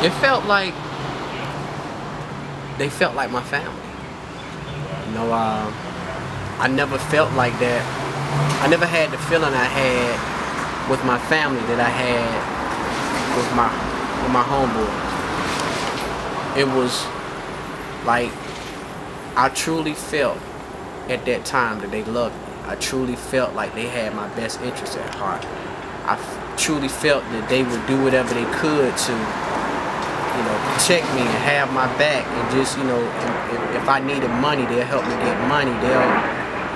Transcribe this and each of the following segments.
It felt like they felt like my family. You know, I never felt like that. I never had the feeling I had with my family that I had with my homeboys. It was like I truly felt at that time that they loved me. I truly felt like they had my best interests at heart. I truly felt that they would do whatever they could to, you know, protect me and have my back, and just, you know, if I needed money, they'll help me get money.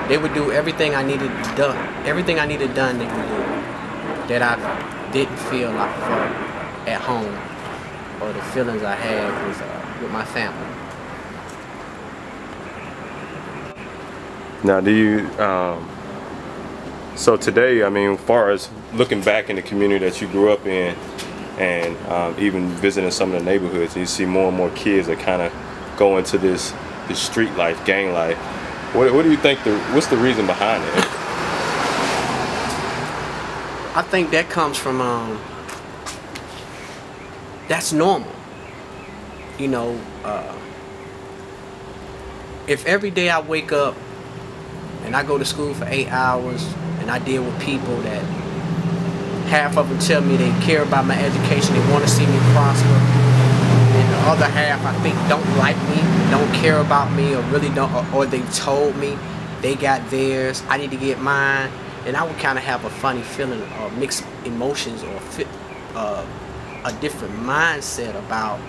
They would do everything I needed done. Everything I needed done, they would do. That I didn't feel like I felt at home, or the feelings I had with my family. Now, do you, so today, I mean, as far as looking back in the community that you grew up in, and even visiting some of the neighborhoods, you see more and more kids that kind of go into this street life, gang life. What do you think, what's the reason behind it? I think that comes from, that's normal. You know, if every day I wake up and I go to school for 8 hours and I deal with people that half of them tell me they care about my education, they want to see me prosper, and the other half I think don't like me, don't care about me, or really don't, or they told me they got theirs, I need to get mine, and I would kind of have a funny feeling, or mixed emotions, or a different mindset about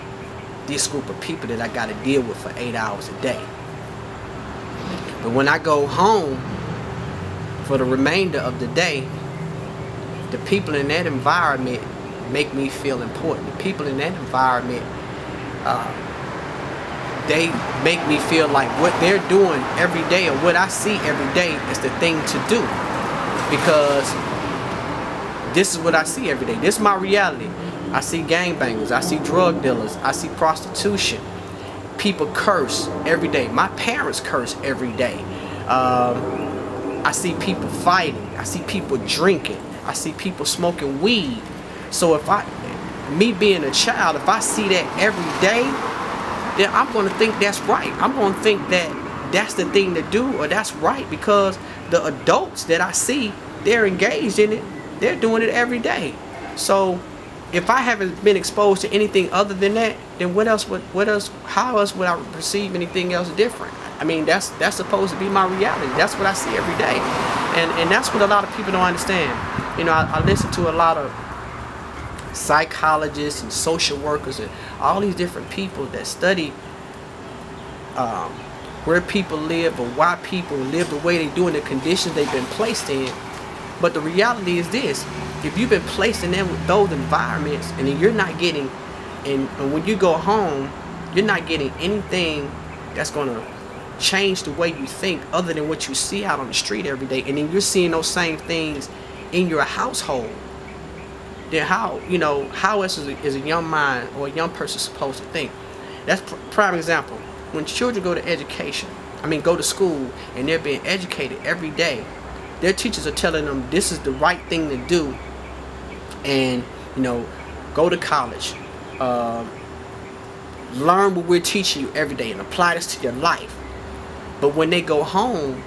this group of people that I got to deal with for 8 hours a day. But when I go home for the remainder of the day, the people in that environment make me feel important. The people in that environment, they make me feel like what they're doing every day, or what I see every day, is the thing to do. Because this is what I see every day. This is my reality. I see gangbangers, I see drug dealers, I see prostitution. People curse every day. My parents curse every day. I see people fighting. I see people drinking. I see people smoking weed. So if me being a child, if I see that every day, then I'm going to think that's right. I'm going to think that that's the thing to do, or that's right, because the adults that I see, they're engaged in it. They're doing it every day. So if I haven't been exposed to anything other than that, then how else would I perceive anything else different? I mean, that's supposed to be my reality. That's what I see every day. And that's what a lot of people don't understand. You know, I listen to a lot of psychologists and social workers and all these different people that study where people live, or why people live the way they do, in the conditions they've been placed in. But the reality is this: if you've been placed in those environments, and then you're not getting, and when you go home, you're not getting anything that's going to change the way you think, other than what you see out on the street every day, and then you're seeing those same things in your household, then how else is a young mind or a young person supposed to think? That's prime example. When children go to go to school, and they're being educated every day, their teachers are telling them this is the right thing to do, and go to college, learn what we're teaching you every day, and apply this to your life. But when they go home,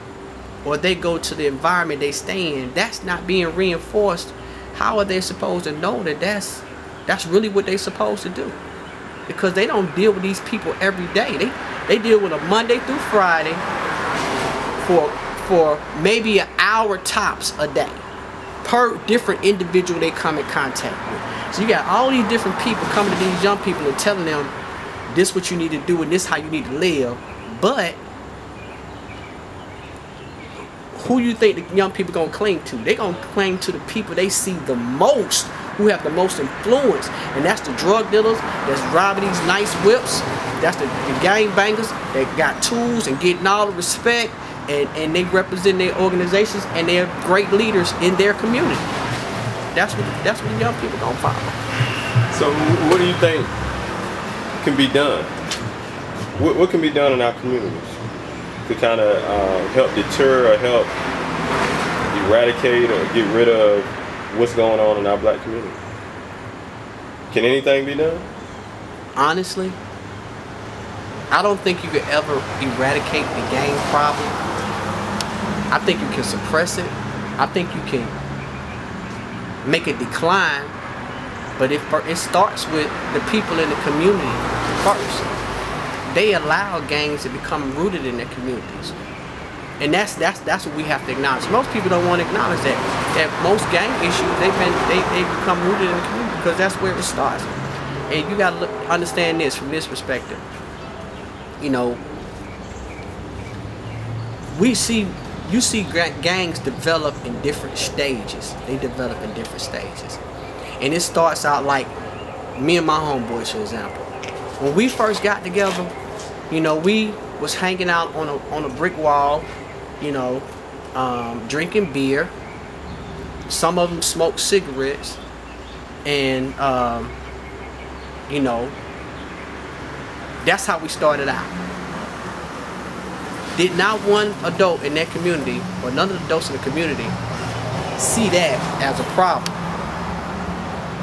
or they go to the environment they stay in, that's not being reinforced. How are they supposed to know that that's really what they're supposed to do? Because they don't deal with these people every day. They deal with them Monday through Friday for maybe an hour tops a day per different individual they come in contact with. So you got all these different people coming to these young people and telling them this is what you need to do and this is how you need to live. But who you think the young people gonna cling to? They gonna cling to the people they see the most, who have the most influence, and that's the drug dealers that's driving these nice whips. That's the gang bangers that got tools and getting all the respect, and they represent their organizations, and they're great leaders in their community. That's what the young people gonna follow. So what do you think can be done? What can be done in our communities to kind of help deter or help eradicate or get rid of what's going on in our black community? Can anything be done? honestly, I don't think you could ever eradicate the gang problem. I think you can suppress it. I think you can make it decline, but it starts with the people in the community first. They allow gangs to become rooted in their communities, and that's what we have to acknowledge. Most people don't want to acknowledge that most gang issues they become rooted in the community because that's where it starts. And you gotta understand this from this perspective. You know, you see gangs develop in different stages. They develop in different stages. And it starts out like me and my homeboys, for example. When we first got together, you know, we was hanging out on a brick wall, you know, drinking beer. Some of them smoked cigarettes. And, you know, that's how we started out. Did not one adult in that community, or none of the adults in the community, see that as a problem.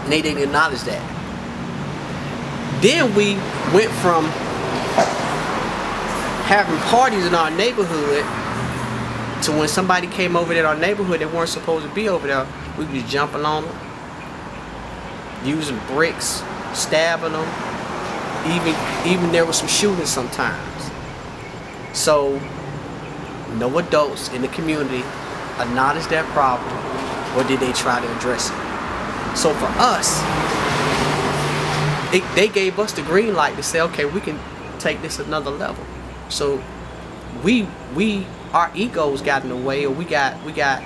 And they didn't acknowledge that. Then we went from having parties in our neighborhood to when somebody came over in our neighborhood that weren't supposed to be over there, we was jumping on them, using bricks, stabbing them. Even there was some shooting sometimes. So no adults in the community acknowledged that problem, or did they try to address it? So for us, they gave us the green light to say, okay, we can take this another level. So our egos got in the way, or we got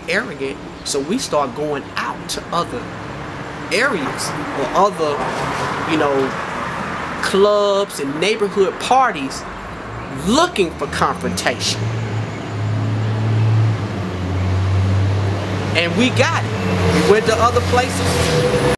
arrogant. So we start going out to other areas or other, you know, clubs and neighborhood parties looking for confrontation. And we got it. We went to other places.